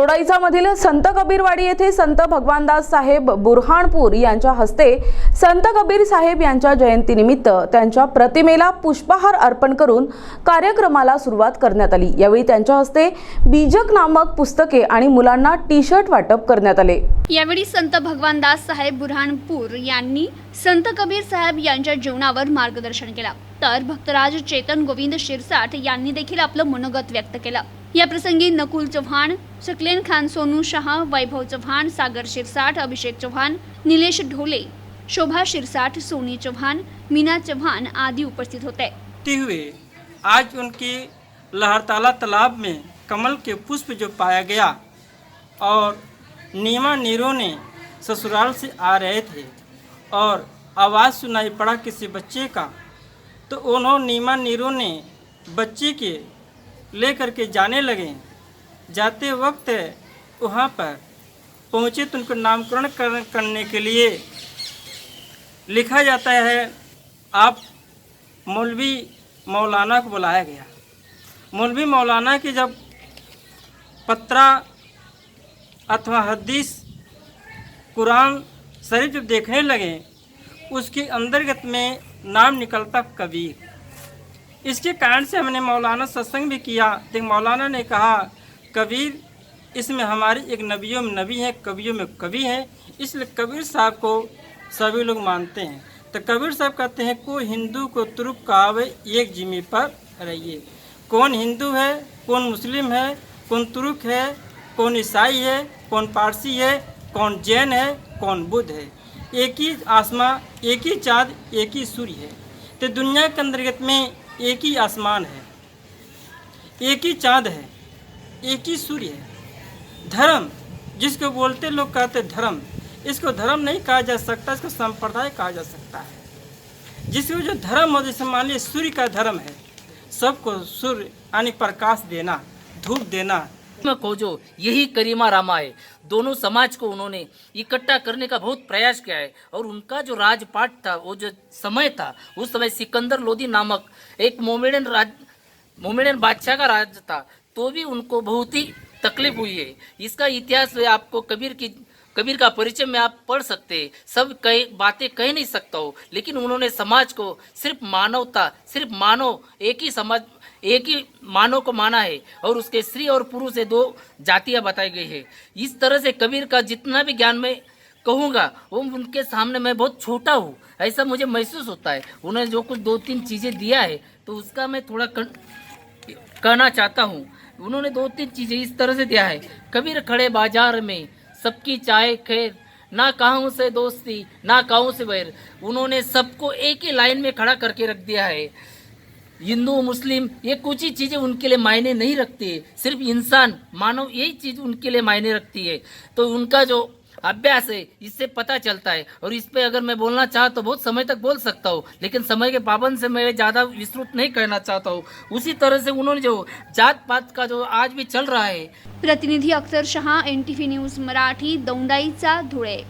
दोडाईचा मधील संत कबीरवाडी येथे संत भगवानदास साहेब बुरहाणपूर यांच्या हस्ते संत कबीर साहेब यांच्या जयंतीनिमित्त त्यांच्या प्रतिमेला पुष्पहार अर्पण करून कार्यक्रमाला सुरुवात करण्यात आली। यावेळी त्यांच्या हस्ते बीजक नामक पुस्तके आणि मुलांना टी-शर्ट वाटप करण्यात आले। यावेळी संत भगवानदास साहेब बुरहाणपूर यांनी संत कबीर साहेब यांच्या जीवनावर मार्गदर्शन केलं, तर भक्तराज चेतन गोविंद शिरसाट यांनी देखील आपलं मनोगत व्यक्त केलं। या प्रसंगी नकुल चव्हाण, सकलेन खान, सोनू शाह, वैभव चव्हाण, सागर शिरसाट, अभिषेक चव्हाण, नीलेश ढोले, शोभा शिरसाट, सोनी चव्हाण, मीना चव्हाण आदि उपस्थित होते। हुए आज उनकी लहरताला तालाब में कमल के पुष्प जो पाया गया और नीमा नीरों ने ससुराल से आ रहे थे और आवाज़ सुनाई पड़ा किसी बच्चे का, तो उन्होंने नीमा नीरों ने बच्चे के लेकर के जाने लगे। जाते वक्त वहाँ पर पहुँचे तो उनको नामकरण करने के लिए लिखा जाता है, आप मौलवी मौलाना को बुलाया गया। मौलवी मौलाना की जब पत्रा अथवा हदीस कुरान शरीफ जब देखने लगे, उसके अंतर्गत में नाम निकलता कबीर। इसके कारण से हमने मौलाना सत्संग भी किया, तो मौलाना ने कहा कबीर इसमें हमारी एक नबियों में नबी है, कवियों में कवि है, इसलिए कबीर साहब को सभी लोग मानते हैं। तो कबीर साहब कहते हैं को हिंदू को तुर्क कहावे एक जिम्मे पर रहिए। कौन हिंदू है, कौन मुस्लिम है, कौन तुर्क है, कौन ईसाई है, कौन पारसी है, कौन जैन है, कौन बुद्ध है, एक ही आसमां, एक ही चाँद, एक ही सूर्य है। तो दुनिया के अंतर्गत में एक ही आसमान है, एक ही चाँद है, एक ही सूर्य है। धर्म जिसको बोलते लोग कहते धर्म, इसको धर्म नहीं कहा जा सकता, इसको संप्रदाय कहा जा सकता है। जिसको जो धर्म हो, जैसे मान लीजिए सूर्य का धर्म है सबको सूर्य यानी प्रकाश देना, धूप देना। खोजो यही करीमा रामा है। दोनों समाज को उन्होंने इकट्ठा करने का बहुत प्रयास किया है और उनका जो राजपाट था, वो जो समय था, उस समय सिकंदर लोदी नामक एक मोमेडियन बादशाह का राज था, तो भी उनको बहुत ही तकलीफ हुई है। इसका इतिहास आपको कबीर का परिचय में आप पढ़ सकते हैं। सब कई बातें कह नहीं सकता हो, लेकिन उन्होंने समाज को सिर्फ मानवता, सिर्फ मानव, एक ही समाज, एक ही मानव को माना है और उसके स्त्री और पुरुष से दो जातियां बताई गई है। इस तरह से कबीर का जितना भी ज्ञान मैं कहूँगा वो उनके सामने मैं बहुत छोटा हूँ, ऐसा मुझे महसूस होता है। उन्होंने जो कुछ 2-3 चीज़ें दिया है तो उसका मैं थोड़ा कहना चाहता हूँ। उन्होंने 2-3 चीज़ें इस तरह से दिया है। कबीर खड़े बाजार में सबकी चाहे खैर, ना कहूँ से दोस्ती ना कहूँ से बैर। उन्होंने सबको एक ही लाइन में खड़ा करके रख दिया है। हिंदू मुस्लिम ये कुछ ही चीज़ें उनके लिए मायने नहीं रखती है, सिर्फ इंसान मानव यही चीज़ उनके लिए मायने रखती है। तो उनका जो अभ्यास है इससे पता चलता है। और इस पे अगर मैं बोलना चाह तो बहुत समय तक बोल सकता हूँ, लेकिन समय के पाबंद से मैं ज़्यादा विस्तृत नहीं कहना चाहता हूँ। उसी तरह से उन्होंने जो जात पात का जो आज भी चल रहा है। प्रतिनिधी अख्तर शाह, NTV न्यूज मराठी, दोंडाईचा धुळे।